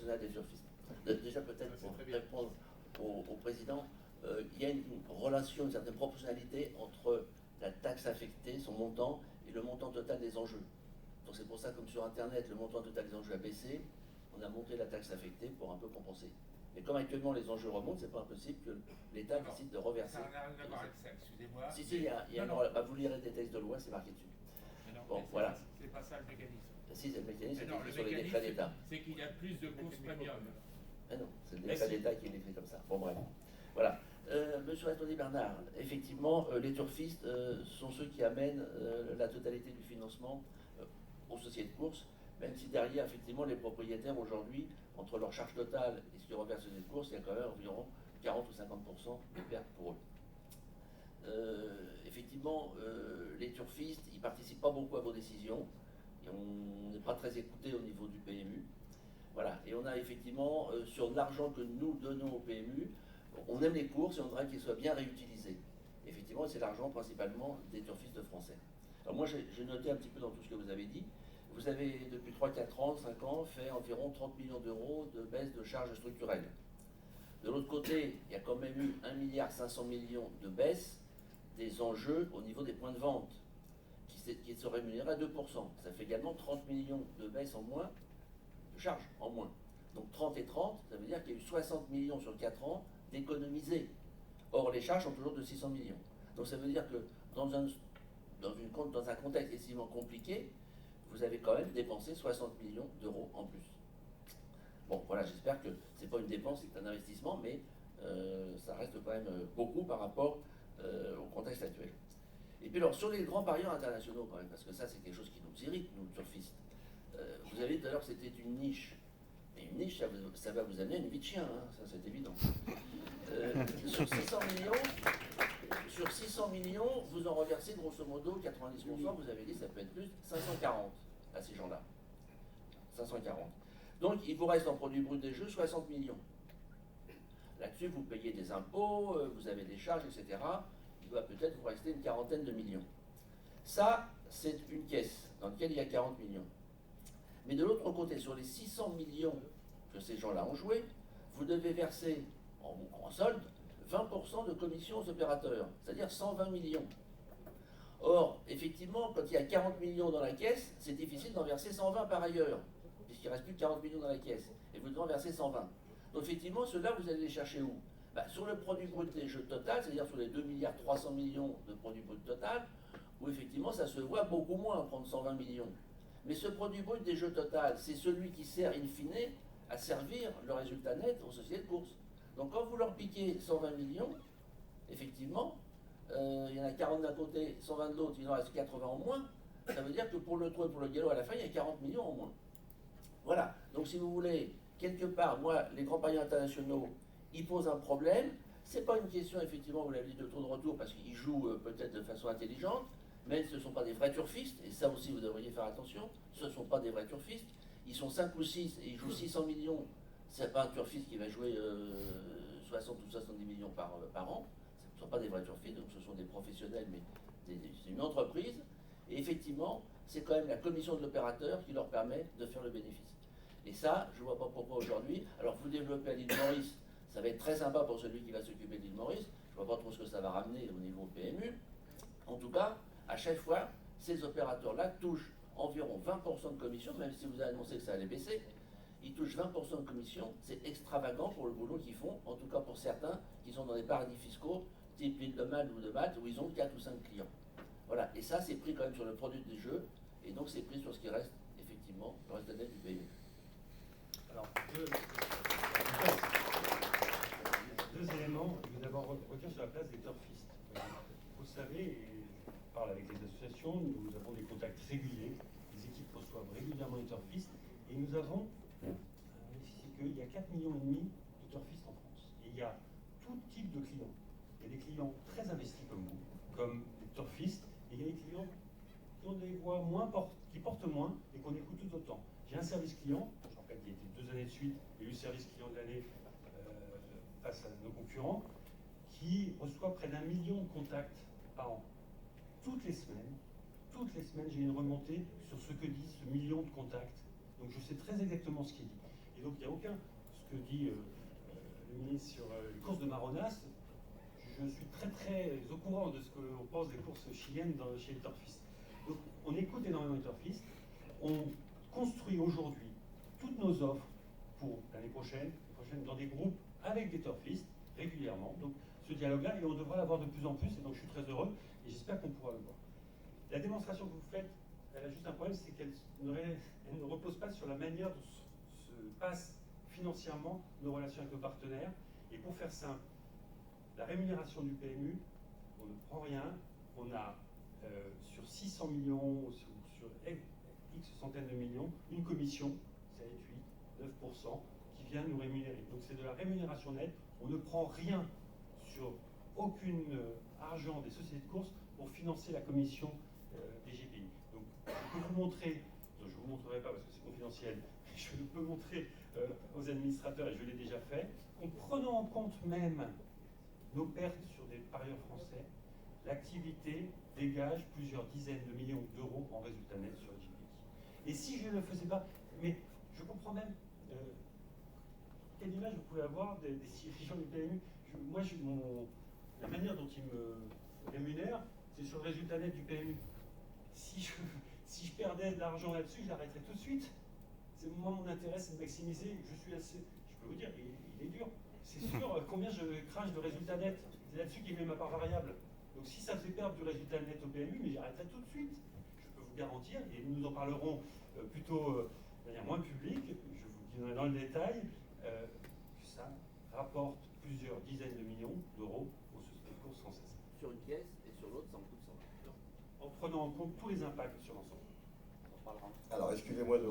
nationale des turfistes. Déjà peut-être pour répondre au président, il y a une relation, une certaine proportionnalité entre la taxe affectée, son montant, et le montant total des enjeux. Donc c'est pour ça, comme sur Internet, le montant total des enjeux a baissé, on a monté la taxe affectée pour un peu compenser. Mais comme actuellement les enjeux remontent, c'est pas impossible que l'État décide de reverser. Ça n'a rien à voir avec ça, excusez-moi. Si, il y a vous lirez des textes de loi, c'est marqué dessus. Non, bon, voilà. C'est pas ça le mécanisme. Si, c'est le mécanisme, c'est écrit le sur les décrets d'État. C'est qu'il y a plus de courses premium. Ah non, c'est le décret d'État qui est écrit comme ça. Bon, bref. Voilà. Monsieur Restoni Bernard, effectivement, les turfistes sont ceux qui amènent la totalité du financement aux sociétés de course, même si derrière, effectivement, les propriétaires aujourd'hui, entre leur charge totale et ce qu'ils reversent aux sociétés de course, il y a quand même environ 40 ou 50% de pertes pour eux. Effectivement, les turfistes, ils ne participent pas beaucoup à vos décisions, et on n'est pas très écouté au niveau du PMU. Voilà, et on a effectivement, sur l'argent que nous donnons au PMU, on aime les courses et on voudrait qu'ils soient bien réutilisés. Effectivement, c'est l'argent principalement des turfistes français. Alors moi, j'ai noté un petit peu dans tout ce que vous avez dit. Vous avez, depuis 3, 4 ans, 5 ans, fait environ 30 millions d'euros de baisse de charges structurelles. De l'autre côté, il y a quand même eu 1,5 milliard de baisse des enjeux au niveau des points de vente, qui se rémunèrent à 2%. Ça fait également 30 millions de baisse en moins, de charges en moins. Donc 30 et 30, ça veut dire qu'il y a eu 60 millions sur 4 ans d'économiser. Or, les charges sont toujours de 600 millions. Donc ça veut dire que dans un contexte excessivement compliqué, vous avez quand même dépensé 60 millions d'euros en plus. Bon, voilà, j'espère que ce n'est pas une dépense, c'est un investissement, mais ça reste quand même beaucoup par rapport au contexte actuel. Et puis alors, sur les grands parieurs internationaux quand même, parce que ça c'est quelque chose qui nous irrite, nous, turfistes. Vous avez dit tout à l'heure que c'était une niche. Et une niche, ça va vous amener une vie de chien, hein, ça c'est évident. Sur 600 millions, vous en reversez grosso modo 90%, vous avez dit ça peut être plus, 540 à ces gens-là. 540. Donc il vous reste en produit brut des jeux 60 millions. Là-dessus, vous payez des impôts, vous avez des charges, etc. Il doit peut-être vous rester une quarantaine de millions. Ça, c'est une caisse dans laquelle il y a 40 millions. Mais de l'autre côté, sur les 600 millions que ces gens-là ont joué, vous devez verser en solde 20% de commission aux opérateurs, c'est-à-dire 120 millions. Or, effectivement, quand il y a 40 millions dans la caisse, c'est difficile d'en verser 120 par ailleurs, puisqu'il ne reste plus que 40 millions dans la caisse, et vous devez en verser 120. Donc effectivement, ceux-là, vous allez les chercher où? Sur le produit brut des jeux total, c'est-à-dire sur les 2,3 milliards de produit brut total, où effectivement ça se voit beaucoup moins, prendre 120 millions. Mais ce produit brut des jeux total, c'est celui qui sert in fine à servir le résultat net aux sociétés de course. Donc quand vous leur piquez 120 millions, effectivement, il y en a 40 d'un côté, 120 de l'autre, il en reste 80 en moins, ça veut dire que pour le trot et pour le galop à la fin, il y a 40 millions en moins. Voilà, donc si vous voulez, quelque part, moi, les grands parieurs internationaux, ils posent un problème. C'est pas une question, effectivement, vous l'avez dit, de taux de retour, parce qu'ils jouent peut-être de façon intelligente, mais ce ne sont pas des vrais turfistes, et ça aussi vous devriez faire attention, ce ne sont pas des vrais turfistes. Ils sont 5 ou 6 et ils jouent 600 millions. C'est pas un turfiste qui va jouer 60 ou 70 millions par an. Ce ne sont pas des vrais turfistes, donc ce sont des professionnels, mais c'est une entreprise. Et effectivement, c'est quand même la commission de l'opérateur qui leur permet de faire le bénéfice. Et ça, je ne vois pas pourquoi aujourd'hui. Alors vous développez à l'île Maurice, ça va être très sympa pour celui qui va s'occuper de l'île Maurice. Je ne vois pas trop ce que ça va ramener au niveau PMU. En tout cas, à chaque fois, ces opérateurs-là touchent environ 20% de commission, même si vous avez annoncé que ça allait baisser. Ils touchent 20% de commission. C'est extravagant pour le boulot qu'ils font, en tout cas pour certains qui sont dans des paradis fiscaux, type l'île de Malte ou de Malte, où ils ont 4 ou 5 clients. Voilà, et ça, c'est pris quand même sur le produit des jeux, et donc c'est pris sur ce qui reste, effectivement, le reste net du PMU. Alors, deux éléments. Je vais d'abord revenir sur la place des turfistes. Vous savez, et je parle avec les associations, nous avons des contacts réguliers, les équipes reçoivent régulièrement les turfistes, et nous avons vérifié qu'il y a 4,5 millions de turfistes en France. Et il y a tout type de clients. Il y a des clients très investis comme vous, comme les turfistes, et il y a des clients qui ont des voix qui portent moins et qu'on écoute tout autant. J'ai un service client, je rappelle qu'il y a été 2 années de suite, il y a eu service client de l'année face à nos concurrents, qui reçoit près d'1 million de contacts par an. Toutes les semaines, j'ai une remontée sur ce que dit ce million de contacts. Donc je sais très exactement ce qu'il dit. Et donc il n'y a aucun. Ce que dit le ministre sur les courses de marronnasse, je suis très très au courant de ce qu'on pense des courses chiliennes chez les turfistes. Donc on écoute énormément les turfistes, on construit aujourd'hui toutes nos offres pour l'année prochaine dans des groupes avec des turfistes régulièrement. Donc ce dialogue-là, et on devra l'avoir de plus en plus, et donc je suis très heureux, et j'espère qu'on pourra le voir. La démonstration que vous faites, elle a juste un problème, c'est qu'elle ne repose pas sur la manière dont se passent financièrement nos relations avec nos partenaires. Et pour faire simple, la rémunération du PMU, on ne prend rien, on a sur 600 millions, sur X centaines de millions, une commission, 7, 8, 9%, qui vient nous rémunérer. Donc c'est de la rémunération nette, on ne prend rien sur aucun argent des sociétés de course pour financer la commission des GPI. Donc je peux vous montrer, je ne vous montrerai pas parce que c'est confidentiel, je peux montrer aux administrateurs, et je l'ai déjà fait, en prenant en compte même nos pertes sur des parieurs français, l'activité dégage plusieurs dizaines de millions d'euros en résultat net sur les GPI. Et si je ne le faisais pas, mais je comprends même quelle image vous pouvez avoir des dirigeants du PMU. La manière dont ils me rémunèrent, c'est sur le résultat net du PMU. Si je perdais de l'argent là-dessus, je l'arrêterais tout de suite. Moi, mon intérêt, c'est de maximiser. Je peux vous dire, il est dur. C'est sûr combien je crache de résultat net. C'est là-dessus qu'il met ma part variable. Donc si ça fait perdre du résultat net au PMU, mais j'arrêterai tout de suite. Je peux vous garantir, et nous en parlerons plutôt de manière moins publique, je vous dirai dans le détail, que ça rapporte plusieurs dizaines de millions d'euros aux sociétés de courses françaises. Sur une pièce et sur l'autre, ça en coûte 100. En prenant en compte tous les impacts sur l'ensemble. On en parlera. Alors, excusez-moi de